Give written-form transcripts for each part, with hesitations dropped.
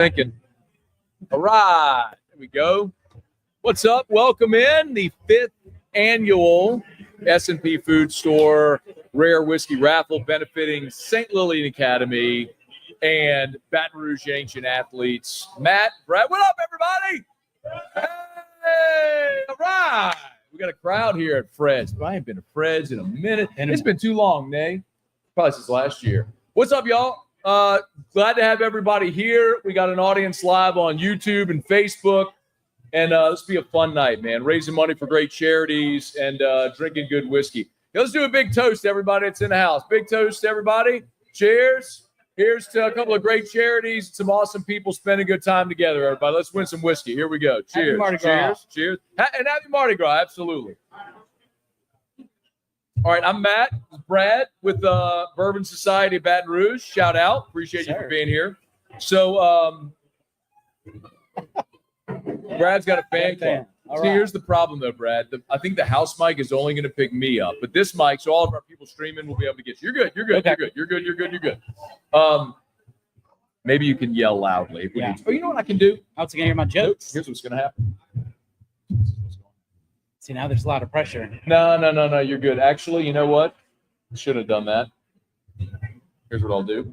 Thinking. All right, there we go. What's up? Welcome in the 5th annual S&P Food Store Rare Whiskey Raffle benefiting St. Lillian Academy and Baton Rouge Ancient Athletes. Matt, Brad, what up, everybody? Hey, all right. We got a crowd here at Fred's. I ain't been to Fred's in a minute. And it's been too long, Nay. Probably since last year. What's up, y'all? Glad to have everybody here. We got an audience live on YouTube and Facebook. And this will be a fun night, man. Raising money for great charities and drinking good whiskey. Let's do a big toast to everybody that's in the house. Big toast to everybody. Cheers. Here's to a couple of great charities. Some awesome people spending good time together, everybody. Let's win some whiskey. Here we go. Cheers. Happy Mardi Gras. Cheers. Cheers. And happy Mardi Gras. Absolutely. All right, I'm Matt, Brad with Bourbon Society of Baton Rouge. Shout out. Appreciate you for being here. So Brad's got a fan club. See, here's the problem, though, Brad. I think the house mic is only going to pick me up. But this mic, so all of our people streaming will be able to get you. You're good. You're good. Okay. You're good. You're good. You're good. You're good. Maybe you can yell loudly. If we need to. Oh, you know what I can do? I was going to hear my jokes. Here's what's going to happen. See, now there's a lot of pressure. No. You're good. Actually, you know what? Should have done that. Here's what I'll do.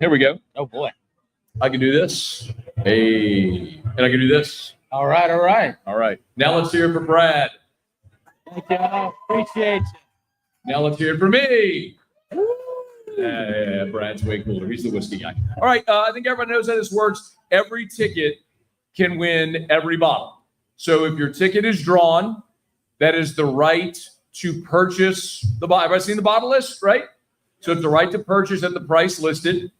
Here we go. Oh, boy. I can do this. Hey. And I can do this. All right. All right. Now let's hear it for Brad. Thank you. Appreciate you. Now let's hear it for me. Yeah, Brad's way cooler. He's the whiskey guy. All right. I think everyone knows how this works. Every ticket can win every bottle. So if your ticket is drawn, that is the right to purchase the bottle. Everybody seen the bottle list, right? So it's the right to purchase at the price listed.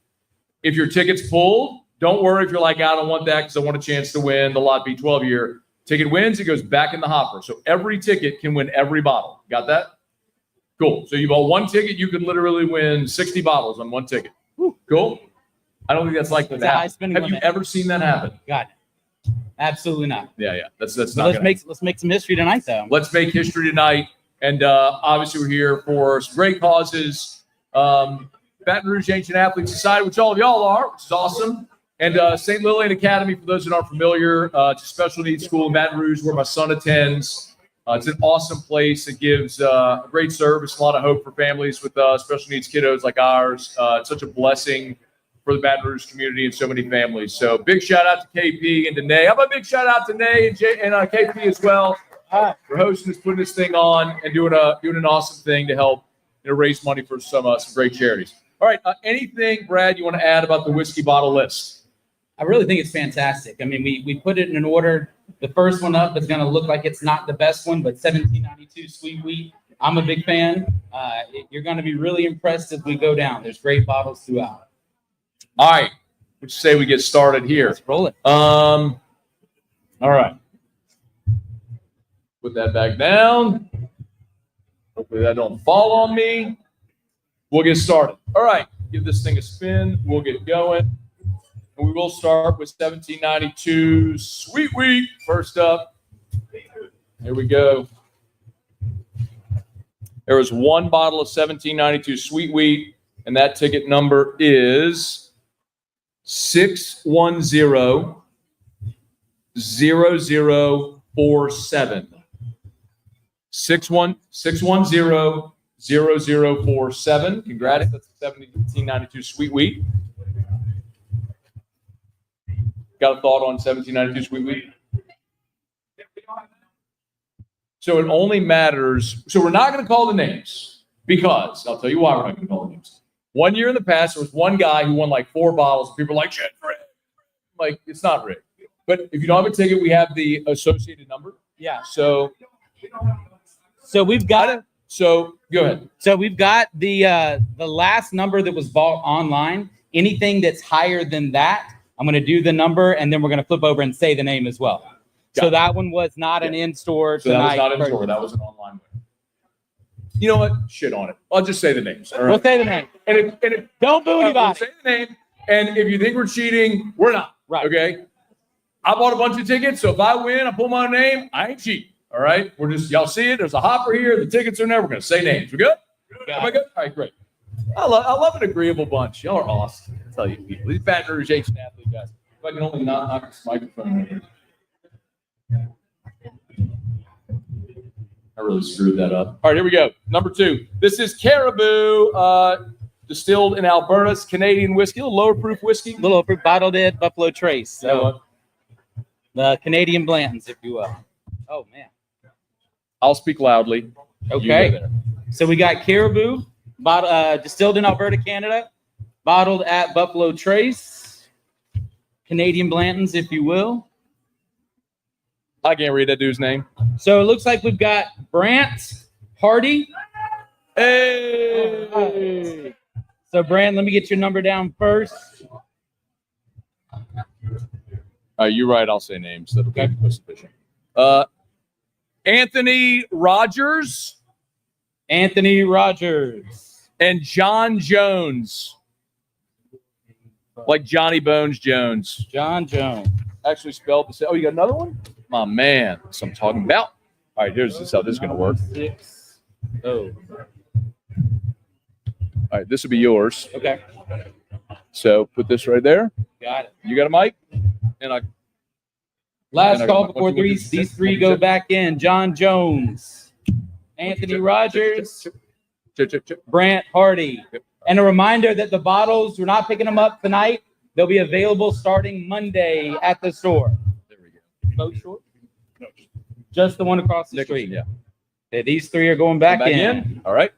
If your ticket's pulled, don't worry if you're like, I don't want that because I want a chance to win the Lot B12 year. Ticket wins, it goes back in the hopper. So every ticket can win every bottle. Got that? Cool. So you bought one ticket, you could literally win 60 bottles on one ticket. Cool? I don't think that's likely to happen. Have you ever seen that happen? Got it. Absolutely not. Yeah. That's not. Let's make some history tonight, though. Let's make history tonight, and obviously we're here for some great causes. Baton Rouge Ancient Athletes Society, which all of y'all are, which is awesome, and St. Lillian Academy. For those that aren't familiar, it's a special needs school in Baton Rouge where my son attends. It's an awesome place. It gives great service, a lot of hope for families with special needs kiddos like ours. It's such a blessing for the Baton Rouge community and so many families. So big shout out to KP and to Nay. How about a big shout out to Nay and KP as well for hosting this, putting this thing on, and doing an awesome thing to help raise money for some great charities. All right, anything, Brad, you want to add about the whiskey bottle list? I really think it's fantastic. I mean, we put it in an order. The first one up is going to look like it's not the best one, but 1792 Sweet Wheat. I'm a big fan. You're going to be really impressed as we go down. There's great bottles throughout. All right, would you say we get started here? Let's roll it. All right. Put that back down. Hopefully that don't fall on me. We'll get started. All right, give this thing a spin. We'll get going. And we will start with 1792 Sweet Wheat. First up. Here we go. There was one bottle of 1792 Sweet Wheat, and that ticket number is 610-0047. 610-0047. Congrats. That's the 1792 Sweet Wheat. Got a thought on 1792 Sweet Wheat? So it only matters. So we're not going to call the names because I'll tell you why we're not going to call the names. 1 year in the past, there was one guy who won like 4 bottles. People were like, shit, rigged. Like, it's not rigged. But if you don't have a ticket, we have the associated number. Yeah. So we've got it. So go ahead. So we've got the last number that was bought online. Anything that's higher than that, I'm going to do the number, and then we're going to flip over and say the name as well. So that one was not an in-store tonight. That was not in-store. That was an online one. You know what? Shit on it. I'll just say the names. All right? We'll say the name. And if don't boo anybody. We'll say the name. And if you think we're cheating, we're not. Right. Okay? I bought a bunch of tickets, so if I win, I pull my name, I ain't cheating. All right? We're just, y'all see it. There's a hopper here. The tickets are in there. We're going to say names. We good? Am I good? All right, great. I love an agreeable bunch. Y'all are awesome. tell you, people. These Baton Rouge Ancient Athlete guys. If I can only not knock this microphone over. I really screwed that up. All right, here we go. Number 2. This is Caribou, distilled in Alberta's Canadian whiskey, a little lower proof whiskey. Little over bottled at Buffalo Trace. So the Canadian Blantons, if you will. Oh, man. I'll speak loudly. Okay. So we got Caribou, distilled in Alberta, Canada, bottled at Buffalo Trace. Canadian Blantons, if you will. I can't read that dude's name. So it looks like we've got Brant Hardy. Hey! So, Brant, let me get your number down first. You're right. I'll say names. That'll be sufficient. Anthony Rogers. Anthony Rogers. And John Jones. Like Johnny Bones Jones. John Jones. Actually spelled the same. Oh, you got another one? My man. That's what I'm talking about. All right, here's how this is going to work. 6. Oh. All right, this will be yours. Okay. So put this right there. Got it. You got a mic? Last call before these three go back in. John Jones, Anthony Rogers, Brant Hardy. And a reminder that the bottles, we're not picking them up tonight. They'll be available starting Monday at the store. There we go. Boat short? No. Just the one across the street. Yeah. Okay, these 3 are going back in. All right.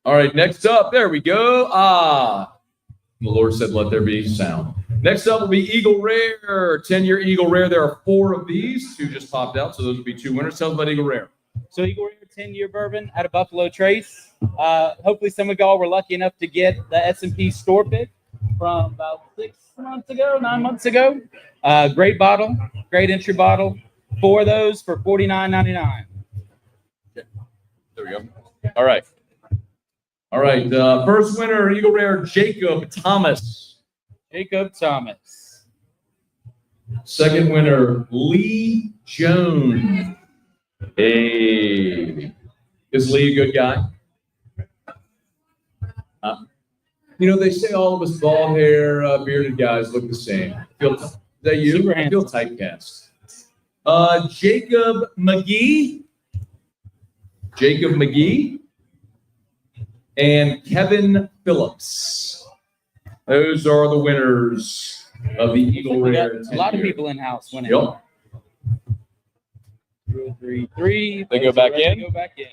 All right, next up, there we go. The Lord said, let there be sound. Next up will be Eagle Rare, 10-year Eagle Rare. There are 4 of these. 2 just popped out, so those will be 2 winners. Tell us about Eagle Rare. So Eagle Rare 10-year bourbon out of Buffalo Trace. Hopefully some of y'all were lucky enough to get the S&P store pick from about 9 months ago. Great bottle, great entry bottle. 4 of those for $49.99. Okay. There we go. All right. All right. First winner, Eagle Rare, Jacob Thomas. Jacob Thomas. Second winner, Lee Jones. Hey. Is Lee a good guy? They say all of us bald hair, bearded guys look the same. Is that you? Super I feel typecast. Jacob McGee. Jacob McGee. And Kevin Phillips. Those are the winners of the Eagle Rare. A lot of people in-house winning. Yep. 2, 3. They go back in. Go back in.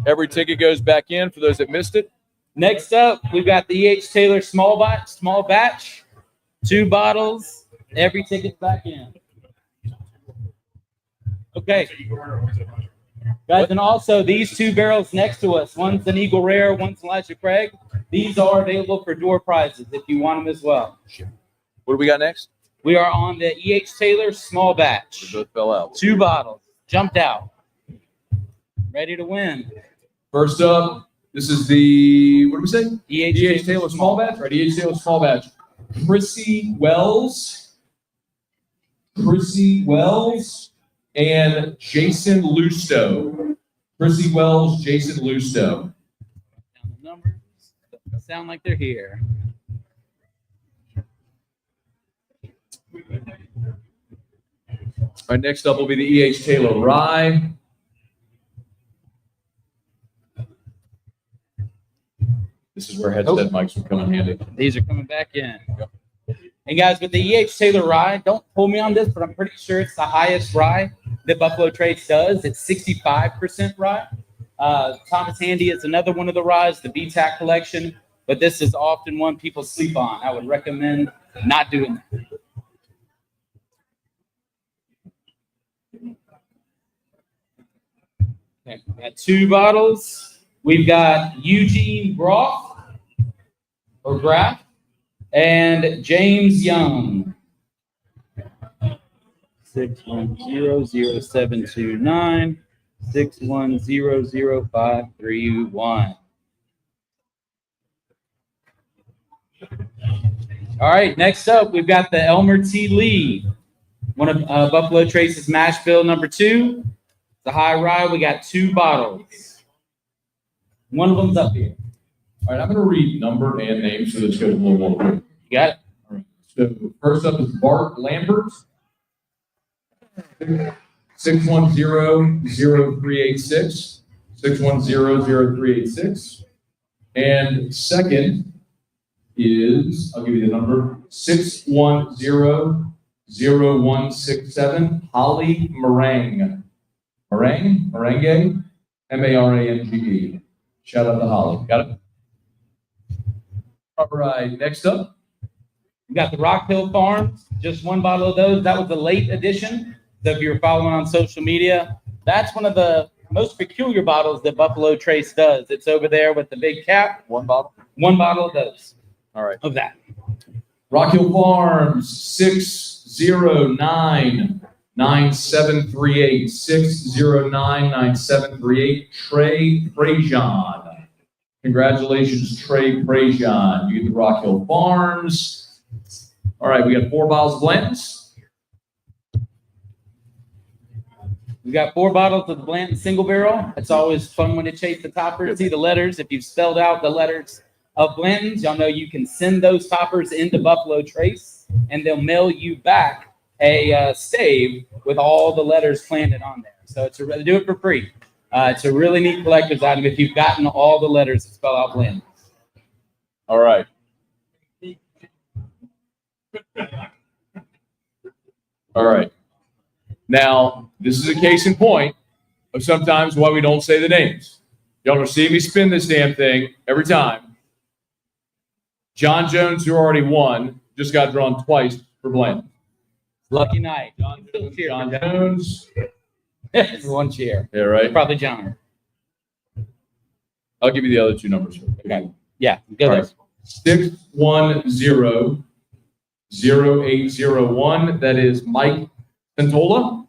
Every ticket goes back in for those that missed it. Next up, we've got the E.H. Taylor small batch. 2 bottles. Every ticket back in. Okay. Guys, and also these 2 barrels next to us. One's an Eagle Rare, one's an Elijah Craig. These are available for door prizes if you want them as well. What do we got next? We are on the E.H. Taylor small batch. They both fell out. 2 bottles. Jumped out. Ready to win. First up, this is the, what did we say? E.H. Taylor small batch? Right, E.H. Taylor small batch. Chrissy Wells, and Jason Lusto. Chrissy Wells, Jason Lusto. Down the numbers. Doesn't sound like they're here. All right, next up will be the E.H. Taylor Rye. This is where headset mics would come in handy. These are coming back in. And guys, with the E.H. Taylor rye, don't pull me on this, but I'm pretty sure it's the highest rye that Buffalo Trace does. It's 65% rye. Thomas Handy is another one of the ryes, the BTAC collection, but this is often one people sleep on. I would recommend not doing that. Okay, we got 2 bottles. We've got Eugene Groff, or Graff, and James Young. 6100729, 6100531. All right, next up, we've got the Elmer T. Lee, one of Buffalo Trace's mash bill number 2. It's a high rye. We got 2 bottles. One of them's up here. All right, I'm going to read number and name so this goes a little more quick. You got it? All right. So first up is Bart Lambert, 610-0386, 610-0386. And second is, I'll give you the number, 610-0167, Holly Meringue. Merengue? M-A-R-A-N-G-E. Shout out to Holly. Got it? All right, next up. We got the Rock Hill Farms, just one bottle of those. That was the late edition. So if you're following on social media, that's one of the most peculiar bottles that Buffalo Trace does. It's over there with the big cap. One bottle? One bottle of those. All right. Of that. Rock Hill Farms, 609-9738. 609-9738. Trey Prejean. Congratulations, Trey Prejean. You get the Rock Hill Farms. All right, we got 4 bottles of Blanton's. We got 4 bottles of the Blanton Single Barrel. It's always fun when you chase the toppers. See the letters. If you've spelled out the letters of Blanton's, y'all know you can send those toppers into Buffalo Trace, and they'll mail you back a stave with all the letters planted on there. So they do it for free. It's a really neat collector's item if you've gotten all the letters that spell out Blanton's. All right. All right. Now, this is a case in point of sometimes why we don't say the names. Y'all will see me spin this damn thing every time. John Jones, who already won, just got drawn twice for Blanton. Lucky night. John Jones. One cheer. Yeah, right. Probably John. I'll give you the other 2 numbers. Okay. Yeah, go All there. right. 610-0801. That is Mike Santola.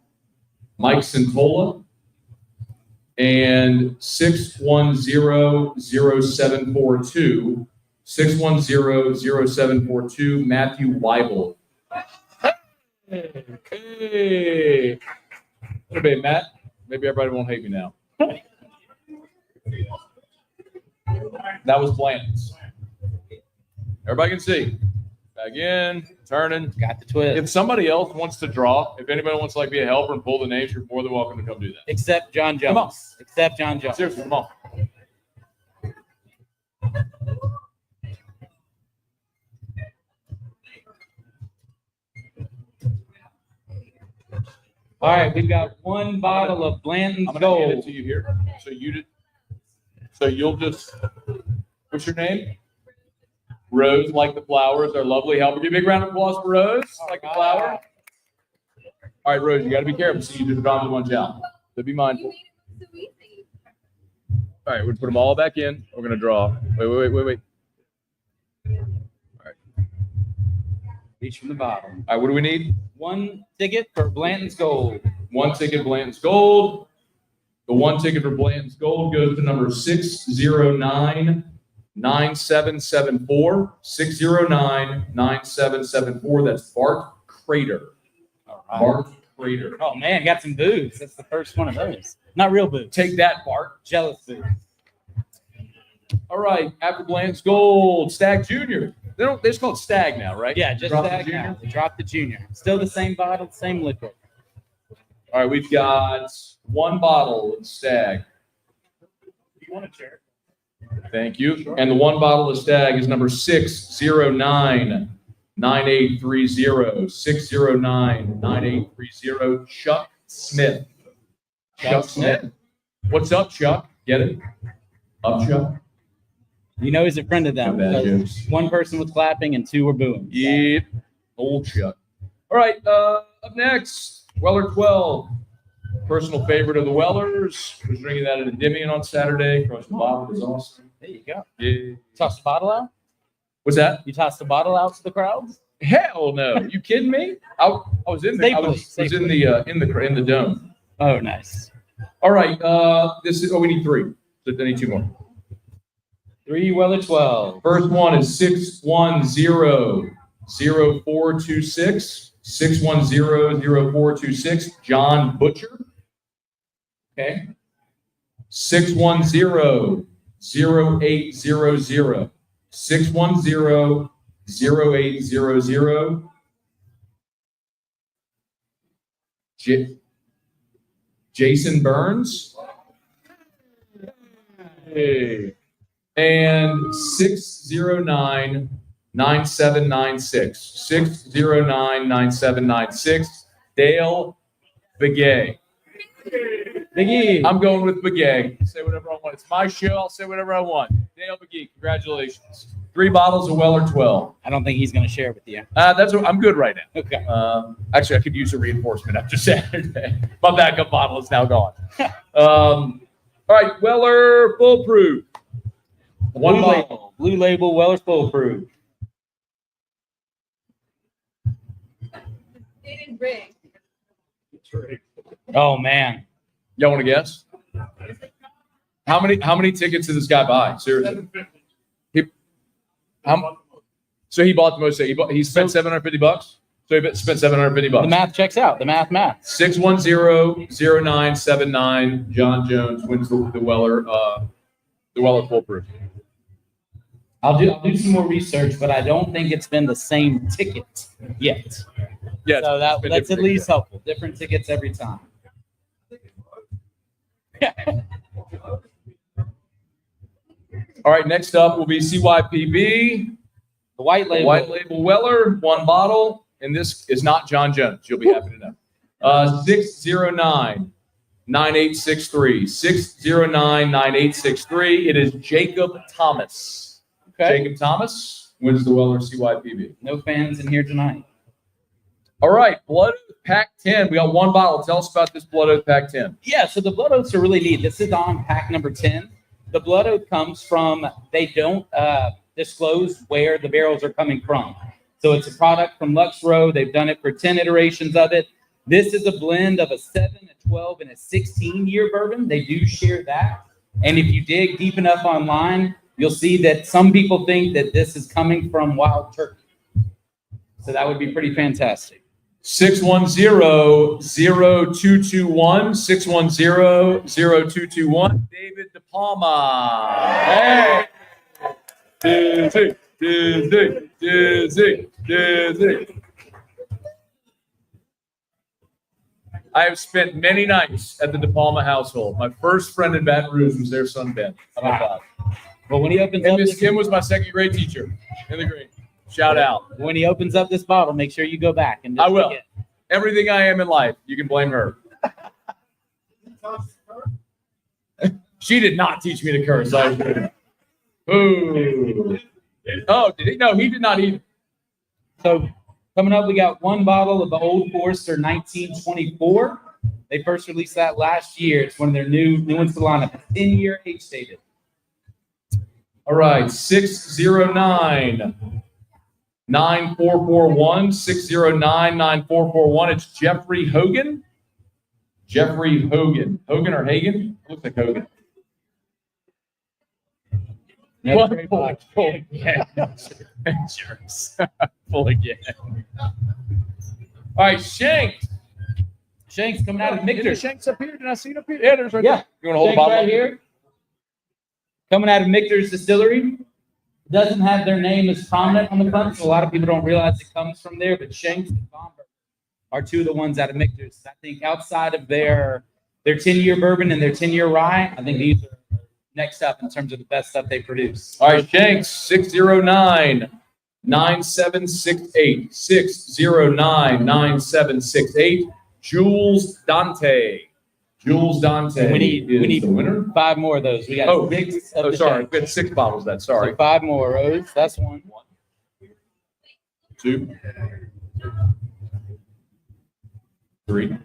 And 610-0742. 610-0742. Matthew Weibel. Hey. What about Matt? Maybe everybody won't hate me now. That was Blanton's. Everybody can see. Back in, turning. Got the twist. If somebody else wants to draw, if anybody wants to be a helper and pull the names, you're more than welcome to come do that. Except John Jones. Come on. Except John Jones. Seriously, come on. All right, we've got 1 bottle of Blanton's I'm gonna hand it Gold. to you here. So you'll just. What's your name? Rose, like the flowers, our lovely helper. Give a big round of applause for Rose, like the flower. All right, Rose, you got to be careful so you just draw the one out. So be mindful. All right, we're gonna put them all back in. We're gonna draw. Wait. All right. Reach from the bottom. All right, what do we need? 1 ticket for Blanton's Gold. 1 ticket, Blanton's Gold. The 1 ticket for Blanton's Gold goes to number 609-9774. 609-9774. That's Bart Crater. All right. Bart Crater. Oh, man, got some booze. That's the first one of those. Not real booze. Take that, Bart. Jealous booze. All right, after Blanton's Gold, Stag Junior. They just call it Stag now, right? Yeah, just Drop the that Junior? now. They dropped the Junior. Still the same bottle, same liquid. All right, we've got 1 bottle of Stag. You want to share? Thank you. Sure. And the 1 bottle of Stag is number 609-9830. 609-9830. Chuck Smith. Chuck Smith. What's up, Chuck? Get it? Up, Chuck? You know he's a friend of them. Bad because jokes. 1 person was clapping and 2 were booing. Yep. Old Chuck. All right, up next, Weller 12. Personal favorite of the Wellers. Was drinking that at Endymion on Saturday. Across the bottle was awesome. There you go. Yeah. Toss the bottle out? What's that? You tossed the bottle out to the crowds? Hell no! You kidding me? I was in there. I was in the dome. Oh, nice. All right. This is. Oh, we need 3. So I need 2 more. 3 Weller 12. First one is 610-0426. 610-0426. John Butcher. Okay. 610-0742. 0800. 610-0800. Jason Burns. Hey. And 609-9796. 609-9796. Dale Begay. Biggie. I'm going with Begay. Say whatever I want. It's my show. I'll say whatever I want. Dale Begay, congratulations. 3 bottles of Weller 12. I don't think he's going to share with you. That's what I'm good right now. Okay. Actually, I could use a reinforcement after Saturday. My backup bottle is now gone. All right, Weller Foolproof. One bottle. Blue label, Weller Foolproof. They didn't bring. Oh, man. Y'all want to guess? How many tickets did this guy buy? Seriously. So he bought the most. He spent $750. So he spent $750. The math checks out. The math. 610-0979. John Jones wins the Weller Foolproof. I'll do some more research, but I don't think it's been the same ticket yet. Yeah. So that's at least helpful. Different tickets every time. All right, next up will be CYPB. The white label. White label Weller, 1 bottle. And this is not John Jones. You'll be happy to know. 609-9863. 609-9863. It is Jacob Thomas. Okay. Jacob Thomas wins the Weller CYPB. No fans in here tonight. All right, Blood Oath Pack 10. We got 1 bottle. Tell us about this Blood Oath Pack 10. Yeah, so the Blood Oaths are really neat. This is on pack number 10. The Blood Oath comes from, they don't disclose where the barrels are coming from. So it's a product from Lux Row. They've done it for 10 iterations of it. This is a blend of a 7, a 12, and a 16-year bourbon. They do share that. And if you dig deep enough online, you'll see that some people think that this is coming from wild turkey. So that would be pretty fantastic. 610-0221. 610-0221. David De Palma. Hey! Dizzy. I have spent many nights at the De Palma household. My first friend in Baton Rouge was their son, Ben. How about that? But when he opens And up Miss this, Kim was my 2nd grade teacher in the grade. Shout out. when he opens up this bottle, make sure you go back and just I will. take it. Everything I am in life, you can blame her. She did not teach me to curse. Ooh. Oh, did he? No, he did not either. So coming up, we got 1 bottle of the Old Forester 1924. They first released that last year. It's one of their new ones to the lineup. 10-year age dated. All right, 609-9441. 609-9441. It's Jeffrey Hogan. Jeffrey Hogan. Hogan or Hagen? Looks like Hogan. No, Full again. Jerks. Full again. All right, Shanks. Shanks coming out of Is there Michter's. Shanks up here? Did I see it up here? Yeah, there's right Yeah. there. You want to hold a Shanks bottle right here. Coming out of Michter's Distillery. Doesn't have their name as prominent on the front, so a lot of people don't realize it comes from there. But Shanks and Bomber are 2 of the ones out of Michter's. I think outside of their 10-year bourbon and their 10-year rye, I think these are next up in terms of the best stuff they produce. All right, Shanks, 609-9768. 609-9768. Jules Dante. Jules Dante. We need the winner. 5 more of those. We got 6 of the sorry. Shanks. We had 6 bottles of that. Sorry. So 5 more, Rose. That's 1. 2, 3,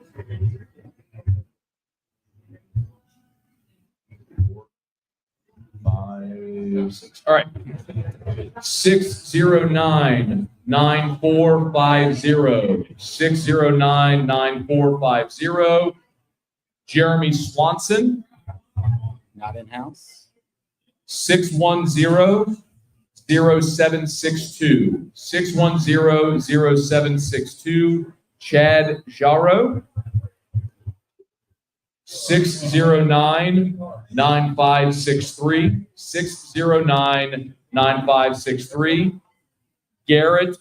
5, 6. All right. 609-9450. 609-9450. Jeremy Swanson. Not in-house. 610-0762. 610-0762. Chad Jarrow. 609-9563. 609-9563. Garrett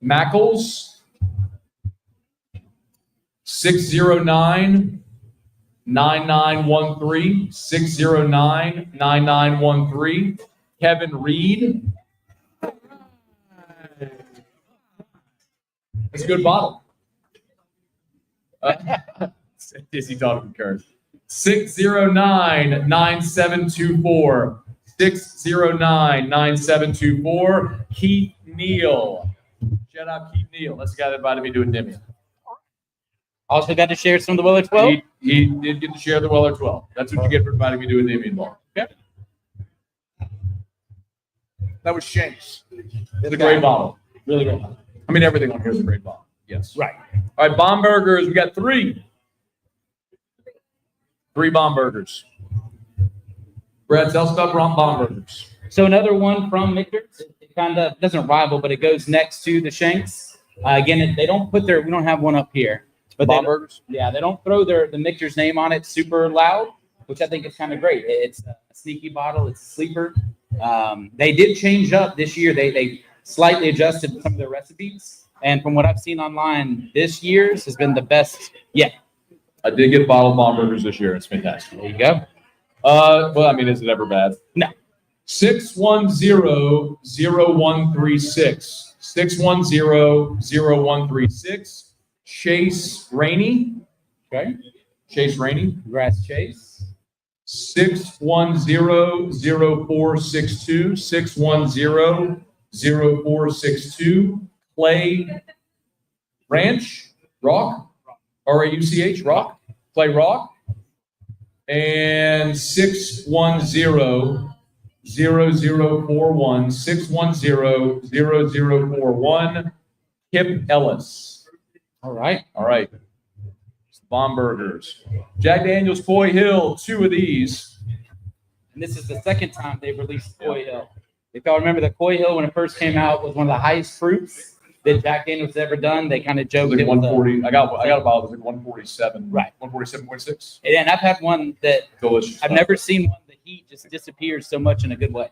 Mackles. 609-9913. 609-9913. Kevin Reed. That's a good bottle. Dizzy Dog concurs. 609-9724. 609-9724. Keith Neal. Shout out Keith Neal. That's the guy that invited me to a Demi. Also got to share some of the Weller 12. He did get to share the Weller 12. That's what you get for inviting me to a Demi ball. Okay. That was Shanks. It's a great bottle. Really great. I mean, everything on here is a great bottle. Yes. Right. All right, bomb burgers. We got 3. 3 bomb burgers. Brad, tell us about bomb burgers. So another one from Michter's. It kind of doesn't rival, but it goes next to the Shanks. Again, they don't put we don't have one up here. But bomb burgers? Yeah, they don't throw the Michter's name on it super loud, which I think is kind of great. It's a sneaky bottle. It's a sleeper. They did change up this year. They slightly adjusted some of their recipes. And from what I've seen online, this year's has been the best yet. I did get bottled bomb burgers this year. It's fantastic. There you go. Well, I mean, is it ever bad? No. 610-0136. 610-0136. Chase Rainey. Okay. Chase Rainey. Congrats, Chase. 610-0462. 610-0462. Clay Ranch. Rock. R-A-U-C-H. Rock. Clay Rock. And 610-0041. 610-0041. Kip Ellis. All right. All right. Bomb burgers. Jack Daniel's Coy Hill, 2 of these. And this is the second time they've released Coy Hill. If y'all remember, the Coy Hill, when it first came out, was one of the highest fruits that Jack Daniel's ever done. They kind of joked it was 140. I got a bottle. It was like 147. Right. 147.6. And I've had one that delicious. I've never seen one. The heat just disappears so much in a good way.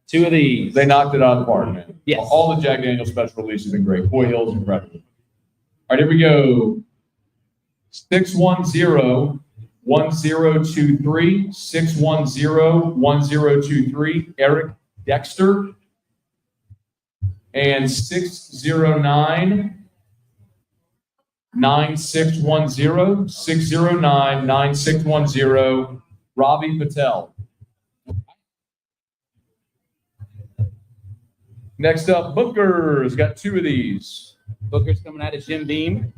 2 of these. They knocked it out of the park, man. Yes. All the Jack Daniel's special releases have been great. Coy Hill is incredible. All right, here we go. 610-1023. 610-1023. Eric Dexter. And 609-9610. 609-9610. Ravi Patel. Next up, Booker's got 2 of these. Booker's coming out of Jim Beam.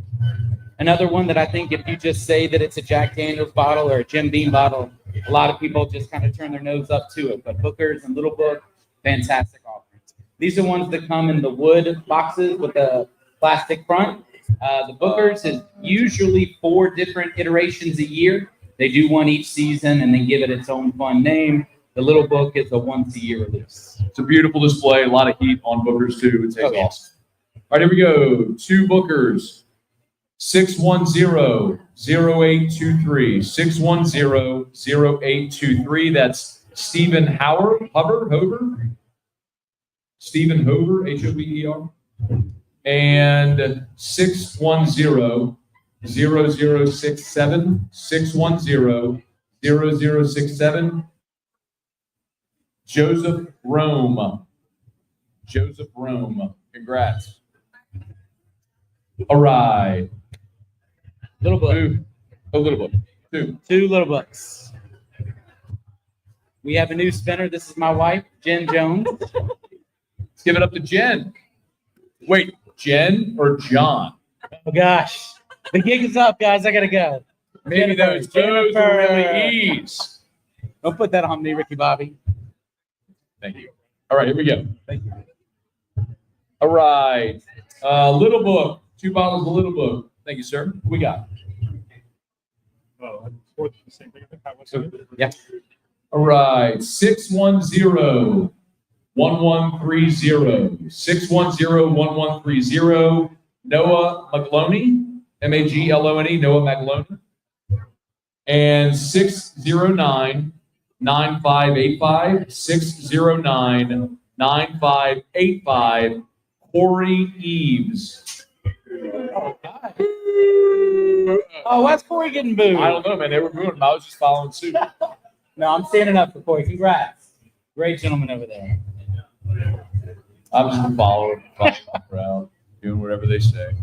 Another one that I think if you just say that it's a Jack Daniel's bottle or a Jim Beam bottle, a lot of people just kind of turn their nose up to it. But Booker's and Little Book, fantastic offerings. These are ones that come in the wood boxes with a plastic front. The Booker's is usually 4 different iterations a year. They do one each season and then give it its own fun name. The Little Book is a once-a-year release. It's a beautiful display. A lot of heat on Booker's, too. It tastes awesome. All right, here we go. 2 Bookers. 610-0823. 610-0823. That's Stephen Hover. Stephen Hover, H-O-V-E-R. And 610-0067. 610-0067. Joseph Rome. Congrats. All right. Little Book. A Little Book. 2. 2 Little Books. We have a new spinner. This is my wife, Jen Jones. Let's give it up to Jen. Wait, Jen or John? Oh, gosh. The gig is up, guys. I got to go. Maybe those toes will really ease. Don't put that on me, Ricky Bobby. Thank you. All right, here we go. Thank you. All right. Little Book. 2 bottles of Little Book. Thank you, sir. What we got? Oh, the same thing. Yeah. All right. 610-1130. 610-1130. Noah McLoney. Maglone, Noah Maglone. And 609-9585, 609-9585, Corey Eves. Oh, why's Corey getting booed? I don't know, man. They were booing him. I was just following suit. No, I'm standing up for Corey. Congrats. Great gentleman over there. I'm just a follower, crowd, doing whatever they say.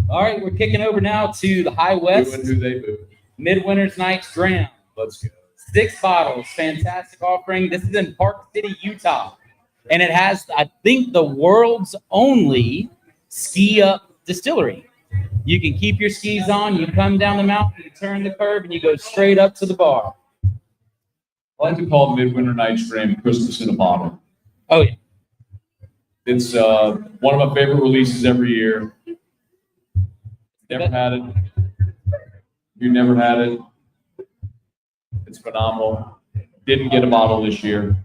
All right, we're kicking over now to the High West. Doing who they boo. Midwinter's Night's Dram. Let's go. 6 bottles. Fantastic offering. This is in Park City, Utah. And it has, I think, the world's only ski-up distillery. You can keep your skis on. You come down the mountain, you turn the curve, and you go straight up to the bar. I like to call Midwinter Night's Dram Christmas in a bottle. Oh, yeah. It's one of my favorite releases every year. Never had it. You never had it. It's phenomenal. Didn't get a bottle this year.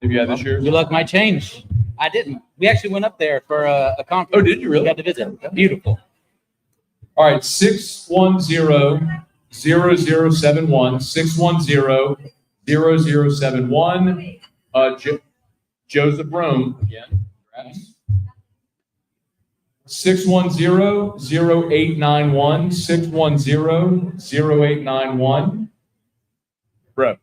Have you had this year? Your luck might change. I didn't. We actually went up there for a conference. Oh, did you really? We got to visit. Beautiful. All right, 610-0071, 610-0071. Joseph Rome again. 610-0891, 610-0891. Bro.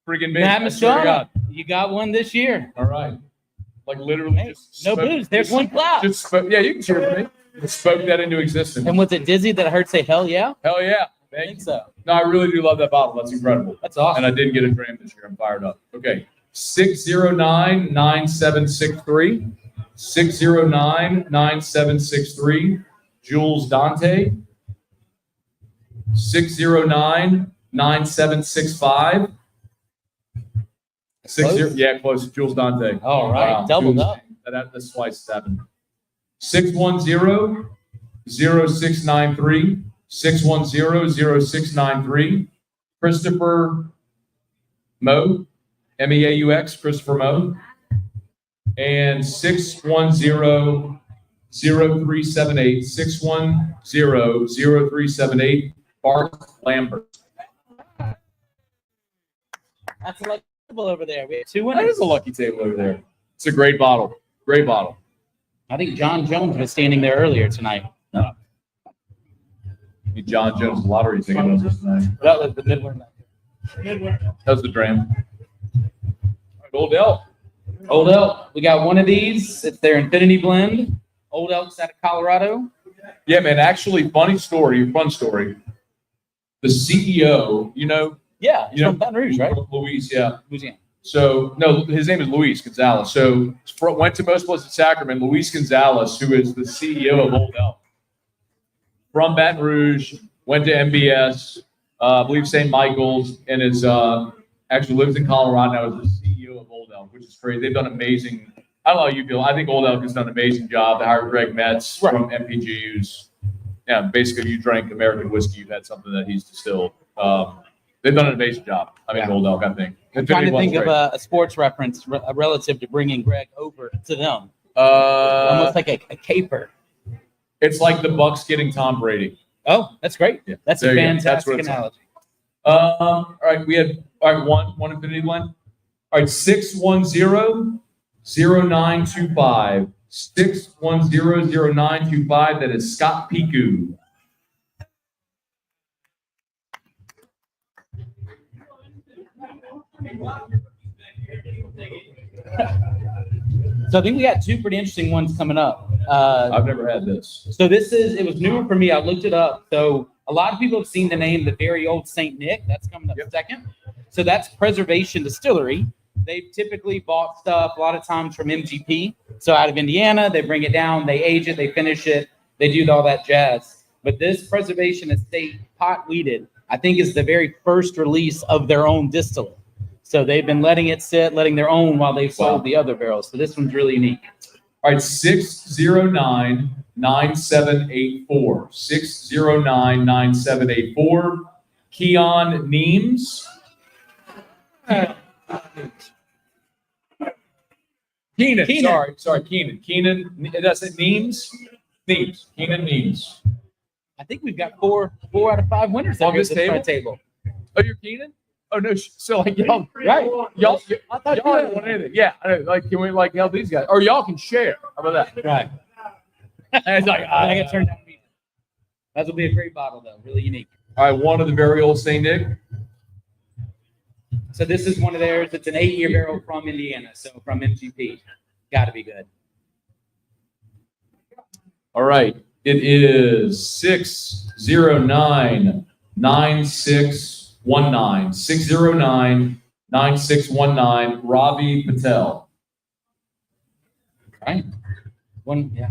Freaking big. Matt I swear to Moscona, God. you got one this year. All right. Like literally Hey, just no spoke- booze. There's just- one clap. Just spoke, yeah, you can cheer for me. Just spoke that into existence. And was it Dizzy that I heard say, hell yeah? Hell yeah. I Thank think you. so. No, I really do love that bottle. That's incredible. That's awesome. And I did get a dram this year. I'm fired up. Okay. 609-9763. 609-9763. Jules Dante. 609-9765. 60, yeah, close. Jules Dante. All right, doubled Jules- up. That's twice 7. 610-0693. 610-0693. Christopher Moe, Meaux, Christopher Moe. And 610-0378. 610-0378. Bart Lambert. That's a lucky table over there. We have 2 That winners. is a lucky table over there. It's a great bottle. Great bottle. I think John Jones was standing there earlier tonight. John Jones lottery ticket was this night. That was the Midwinter. That was the dram. Old Elk. Old Elk. We got one of these. It's their Infinity Blend. Old Elk's out of Colorado. Yeah, man. Actually, fun story. The CEO, Yeah, he's You know- from Baton Rouge, right? Luis, yeah. Louisiana. So, no, his name is Luis Gonzalez. So, went to Most Blessed Sacrament. Luis Gonzalez, who is the CEO of Old Elk, from Baton Rouge, went to MBS, I believe St. Michael's, and is actually lives in Colorado now. Is the CEO of Old Elk, which is crazy. They've done amazing. I don't know how you feel. I think Old Elk has done an amazing job. They hired Greg Metz from MPG, who's basically you drank American whiskey, you've had something that he's distilled. They've done an amazing job. I mean, Old Elk, I think. I'm trying to think of a sports reference relative to bringing Greg over to them. Almost like a caper. It's like the Bucks getting Tom Brady. Oh, that's great. Yeah. That's There a you go. That's fantastic what it's analogy. All right, we had one Infinity Blend. All right, 610-0925. 610-0925. That is Scott Piku. So I think we got 2 pretty interesting ones coming up. I've never had this. So it was newer for me. I looked it up. So a lot of people have seen the name, the very old St. Nick. That's coming up second. So that's Preservation Distillery. They've typically bought stuff a lot of times from MGP. So out of Indiana, they bring it down, they age it, they finish it, they do all that jazz. But this Preservation Estate pot weeded, I think, is the very first release of their own distillate. So they've been letting it sit, letting their own while they've sold the other barrels. So this one's really unique. All right, 609-9784. 609-9784. Keon Neems. Keenan. Sorry, Keenan. Keenan, that's it, Neems. Needs. Keenan Needs. I think we've got four out of 5 winners On on this this front table. Oh, you're Keenan? Oh no. So like y'all, Right. y'all I thought y'all haven't won anything. Yeah. I know, like, can we like help these guys? Or y'all can share. How about that? Right. And it's like, I got turned down. That will be a great bottle, though. Really unique. all right, one of the very old St. Nick. So this is one of theirs. It's an 8-year barrel from Indiana, so from MGP. Got to be good. All right. It is 609-9619. 609-9619. Ravi Patel. Right. One, yeah.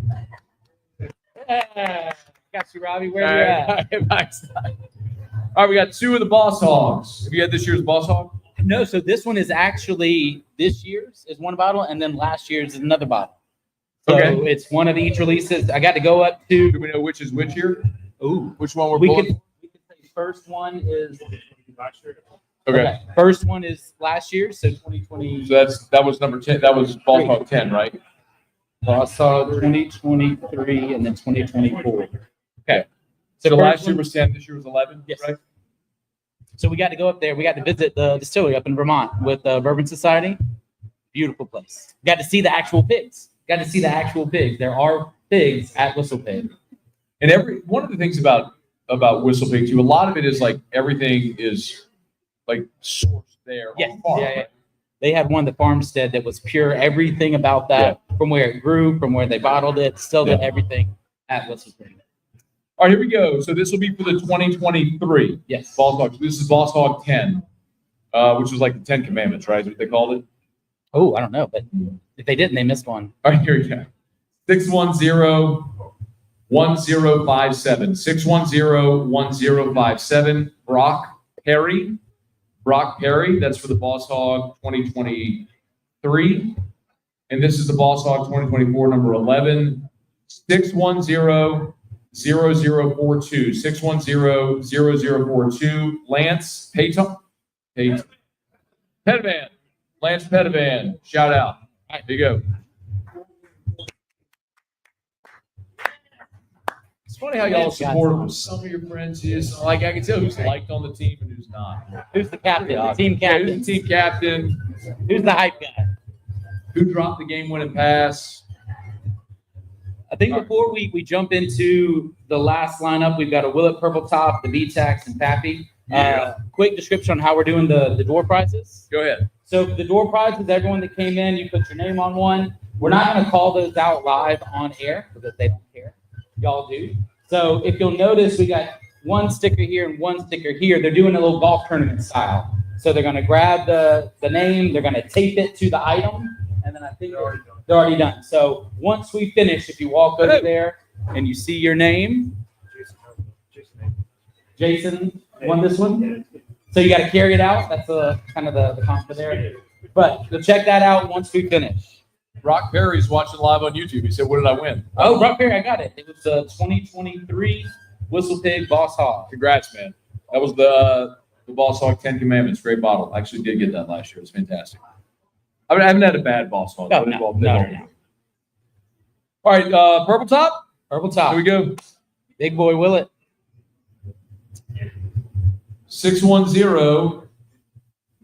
Got you, Robbie. Where you at? All right, we got 2 of the Boss Hogs. Have you had this year's Boss Hog? No, so this one is actually this year's is one bottle, and then last year's is another bottle. So Okay. it's one of each releases. I got to go up to. Do we know which is which year? Ooh, Which one we're we pulling? could say first one is Okay. First one is last year, so 2020. So that was number 10. That was Boss Hog 10, right? Boss Hog 2023 and then 2024. Okay. So So first last year one- was 10, this year was 11, Yes. right? So we got to go up there. We got to visit the distillery up in Vermont with the Bourbon Society. Beautiful place. Got to see the actual pigs. There are pigs at Whistle Pig. And one of the things about Whistle Pig too, a lot of it is like everything is like sourced there. Yes. On the farm, Yeah. right? They had one, the farmstead, that was pure. Everything about that, from where it grew, from where they bottled it, still did everything at Whistle Pig. All right, here we go. So this will be for the 2023 Yes. Boss Hog. So this is Boss Hog 10, which was like the 10 Commandments, right? Is what they called it. Oh, I don't know, but if they didn't, they missed one. All right, here we go. 610-1057. 610-1057. Brock Perry. That's for the Boss Hog 2023. And this is the Boss Hog 2024, number 11. 610-0042. 610-0042. Lance Payton. Petavan. Lance Petavan. Shout out. All right, there you go. It's funny how y'all support some of your friends. Is like I can tell who's liked on the team and who's not. Who's the captain? The team Yeah, captain. who's the team captain? Who's the hype guy? Who dropped the game-winning pass? I think before we jump into the last lineup, we've got a Willet Purple Top, the B-Tax, and Pappy. Quick description on how we're doing the door prizes. Go ahead. So the door prizes, everyone that came in, you put your name on one. We're not going to call those out live on air because they don't care. Y'all do. So if you'll notice, we got one sticker here and one sticker here. They're doing a little golf tournament style. So they're going to grab the name, they're going to tape it to the item, and then I think they're already done. So once we finish, if you walk over there and you see your name, Jason won this one. So you got to carry it out. That's kind of the comp for there. But you'll check that out once we finish. Brock Perry's watching live on YouTube. He said, "What did I win?" Oh, Brock Perry, I got it. It was the 2023 Whistle Pig Boss Hog. Congrats, man. That was the Boss Hog 10 Commandments. Great bottle. I actually did get that last year. It's fantastic. I haven't had a bad Boss Hog. No. All right, Purple Top. Purple Top. Here we go. Big boy Willet.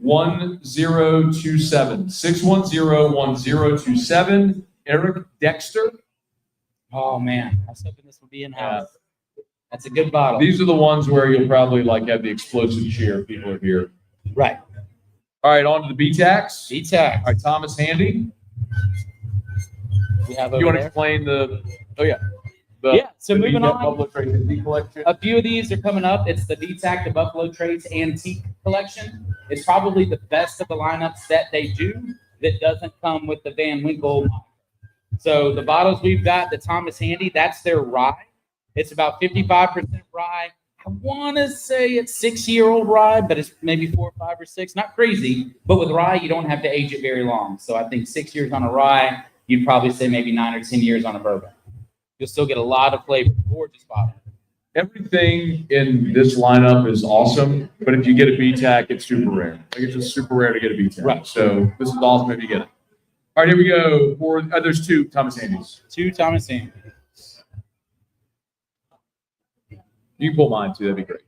610-1027. 610-1027. Eric Dexter. Oh, man. I was hoping this would be in-house. That's a good bottle. These are the ones where you'll probably like have the explosive cheer if people are here. Right. All right, on to the B-Tax. B-Tax. All right, Thomas Handy. We have You over want to there. explain the? Oh yeah. So the moving B-Tax on. Buffalo Trace Antique collection. A few of these are coming up. It's the DTAC, the Buffalo Trace Antique Collection. It's probably the best of the lineups that they do that doesn't come with the Van Winkle model. So the bottles we've got, the Thomas Handy, that's their rye. It's about 55% rye. I want to say it's 6-year-old rye, but it's maybe 4, 5, or 6. Not crazy, but with rye, you don't have to age it very long. So I think 6 years on a rye, you'd probably say maybe 9 or 10 years on a bourbon. You'll still get a lot of flavor. Gorgeous bottle. Everything in this lineup is awesome, but if you get a B-Tac, it's super rare. Like it's just super rare to get a B-Tac. Right. So this is awesome if you get it. All right, here we go. There's 2 Thomas Handys. 2 Thomas Handy. You can pull mine too. That'd be great.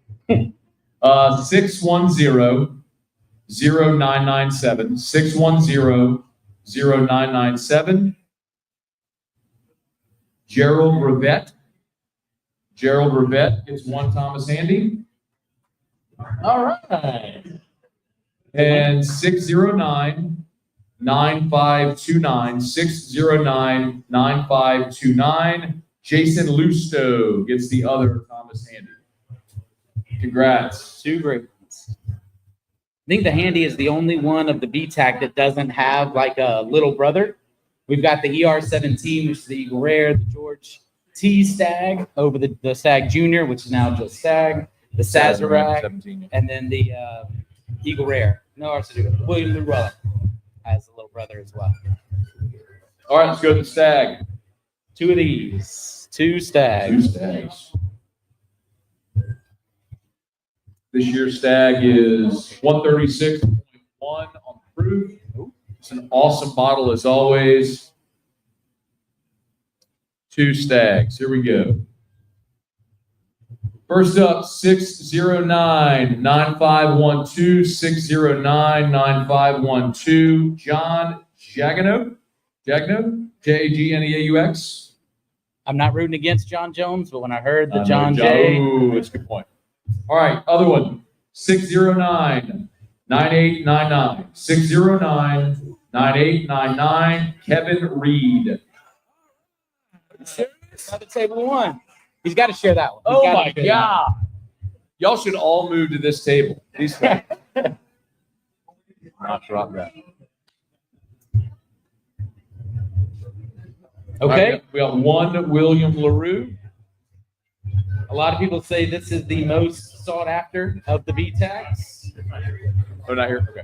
610-0997. 610-0997. Gerald Rivette. Gerald Rivette gets one Thomas Handy. All right. And 609-9529. 609-9529. Jason Lusto gets the other Thomas Handy. Congrats. Two great ones. I think the Handy is the only one of the BTAC that doesn't have like a little brother. We've got the ER-17, which is the Eagle Rare, the George T Stag over the Stag Junior, which is now just Stag, the Sazerac, 17. and then the Eagle Rare. No, William Llewellyn has a little brother as well. All right, let's go to the Stag. Two of these. Two Stags. Two Stags. This year's Stag is 136.1 on proof. It's an awesome bottle as always. Two Stags. Here we go. First up, 609-9512, 609-9512, John Jagneaux, Jagneaux? I'm not rooting against John Jones, but when I heard the John J. Oh, that's a good point. All right, other one, 609-9899, 609-9899, Kevin Reed. Another table one. He's got to share that one. Oh my God. Y'all should all move to this table. These guys. Not drop that. Okay. Right, we got one William LaRue. A lot of people say this is the most sought after of the BTACs. Oh, not here. Okay.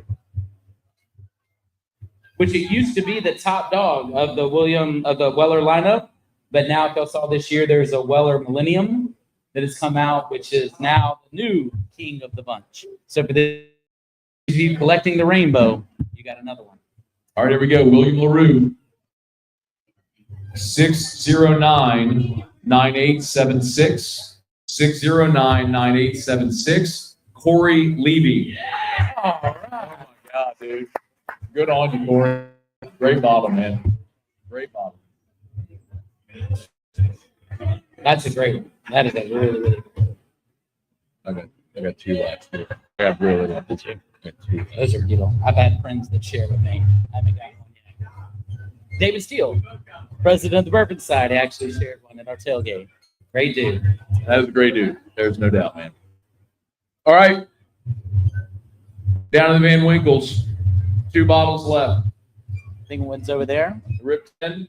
Which it used to be the top dog of the Weller lineup, but now if y'all saw this year, there's a Weller Millennium that has come out, which is now the new king of the bunch. So for this, if you're collecting the rainbow, you got another one. All right, here we go. William LaRue. 609-9876. 609-9876. Corey Levy. All right. Oh my God, dude. Good on you, Corey. Great bottle, man. Great bottle. That's a great one. That is a really, really good one. I got two left. I got really left the two. Those are, I've had friends that share with me. I haven't got one yet. David Steele, president of the Bourbon Society, actually shared one at our tailgate. Great dude. That is a great dude. There's no doubt, man. All right. Down to the Van Winkles. 2 bottles left. I think one's over there. Rip 10.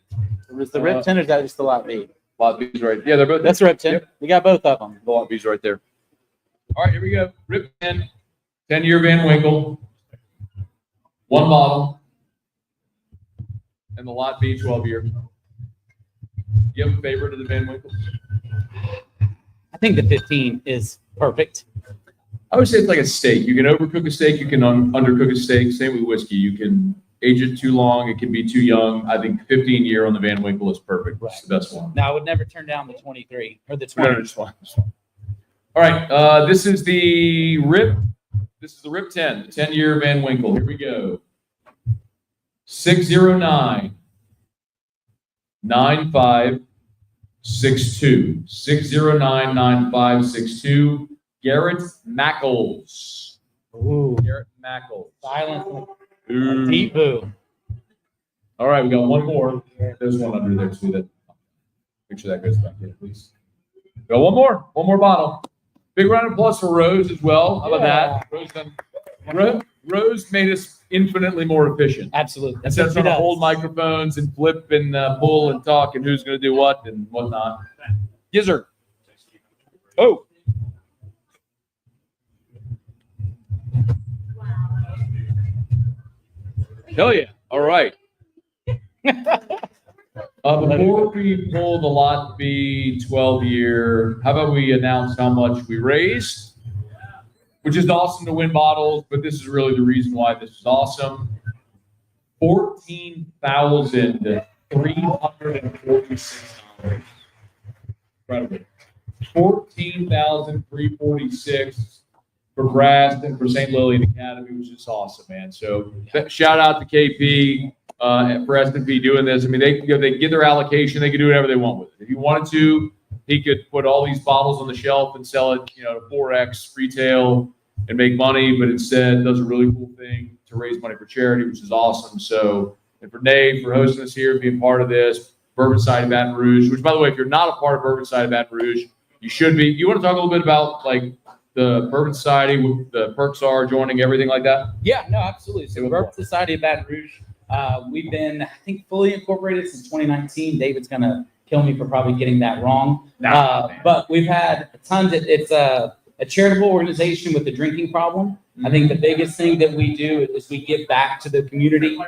Was the Rip 10 or is that just the Lot B? Lot B's right. Yeah, they're both. That's Rip 10. Yep. We got both of them. The Lot B's right there. All right, here we go. Rip 10. 10-year Van Winkle. 1 bottle. And the Lot B 12-year. You have a favorite of the Van Winkles? I think the 15 is perfect. I would say it's like a steak. You can overcook a steak. You can undercook a steak. Same with whiskey. You can age it too long. It can be too young. I think 15-year on the Van Winkle is perfect. It's the best one. Now, I would never turn down the 23 or the No, 20. just one. All right. This is the Rip. This is the Rip 10, the 10-year Van Winkle. Here we go. 609 9562. 609 9562. Garrett Mackles. Ooh. Garrett Mackles. Silent. Ooh. Deep boo. All right, we got one more. There's one under there too. That make sure that goes back in, please. Got one more. One more bottle. Big round of applause for Rose as well. How about that? Rose made us infinitely more efficient. Absolutely. Instead of trying to hold microphones and flip and pull and talk and who's going to do what and whatnot. Gizzard. Oh. Hell yeah. All right. Before we pull the Lot B 12-year, how about we announce how much we raised? Which is awesome to win bottles, but this is really the reason why this is awesome. $14,346. Incredible. $14,346 for Grass and for St. Lillian Academy, which is awesome, man. So shout out to KP for S&P doing this. I mean, they get their allocation. They can do whatever they want with it. If he wanted to, he could put all these bottles on the shelf and sell it, 4X retail and make money, but instead does a really cool thing to raise money for charity, which is awesome. So, and for Dave for hosting us here, being part of this, Bourbon Society of Baton Rouge, which, by the way, if you're not a part of Bourbon Society of Baton Rouge, you should be. You want to talk a little bit about, like, the Bourbon Society, what the perks are, joining, everything like that? Yeah, no, absolutely. So Bourbon Society of Baton Rouge, we've been, I think, fully incorporated since 2019. David's going to kill me for probably getting that wrong. But we've had tons. It's a charitable organization with a drinking problem. I think the biggest thing that we do is we give back to the community.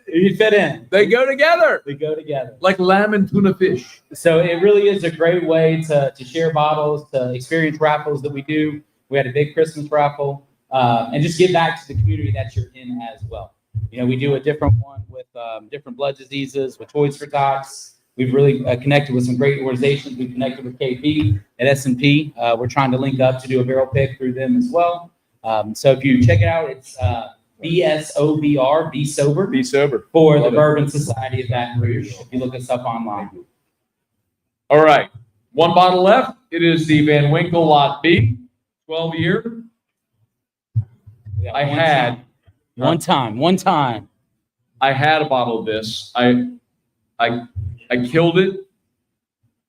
You fit in. They go together. They go together. Like lamb and tuna fish. So it really is a great way to share bottles, to experience raffles that we do. We had a big Christmas raffle, and just give back to the community that you're in as well. We do a different one with different blood diseases, with Toys for Tots. We've really connected with some great organizations. We've connected with KP at S&P. We're trying to link up to do a barrel pick through them as well. So if you check it out, it's BSOBR, Be Sober. Be Sober. For the Bourbon Society of Baton Rouge. If you look us up online. All right. One bottle left. It is the Van Winkle Lot B, 12-year. I had one time. I had a bottle of this. I killed it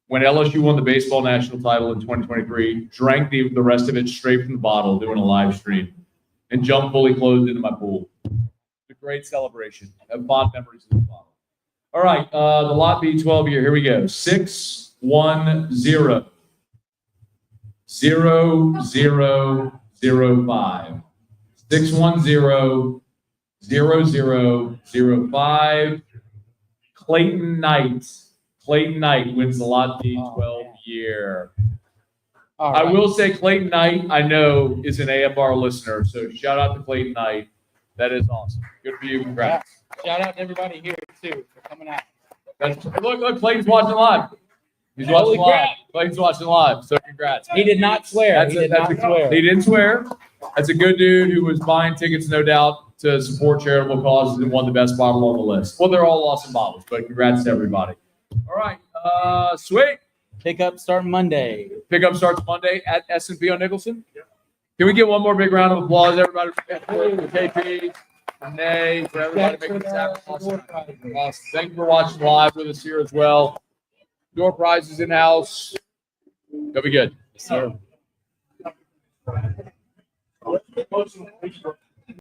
when LSU won the baseball national title in 2023. Drank the rest of it straight from the bottle, doing a live stream, and jumped fully clothed into my pool. It's a great celebration. I have fond memories of this bottle. All right, the Lot B 12-year. Here we go. 610 0005. 610 0005. Clayton Knight wins the Lot B 12-year. I will say Clayton Knight, I know, is an AFR listener, so shout out to Clayton Knight. That is awesome. Good for you. Congrats. Shout out to everybody here, too, for coming out. Look, Clayton's watching live. He's watching live. Clayton's watching live, so congrats. He did not swear. He didn't swear. That's a good dude who was buying tickets, no doubt, to support charitable causes and won the best bottle on the list. Well, they're all awesome bottles, but congrats to everybody. All right, sweet. Pickup starting Monday. Pickup starts Monday at S&P on Nicholson. Can we get one more big round of applause, everybody? For KP, for Nay, for everybody making this happen. Awesome. Thank you for watching live with us here as well. Door prizes in house. They'll be good. Yes, sir.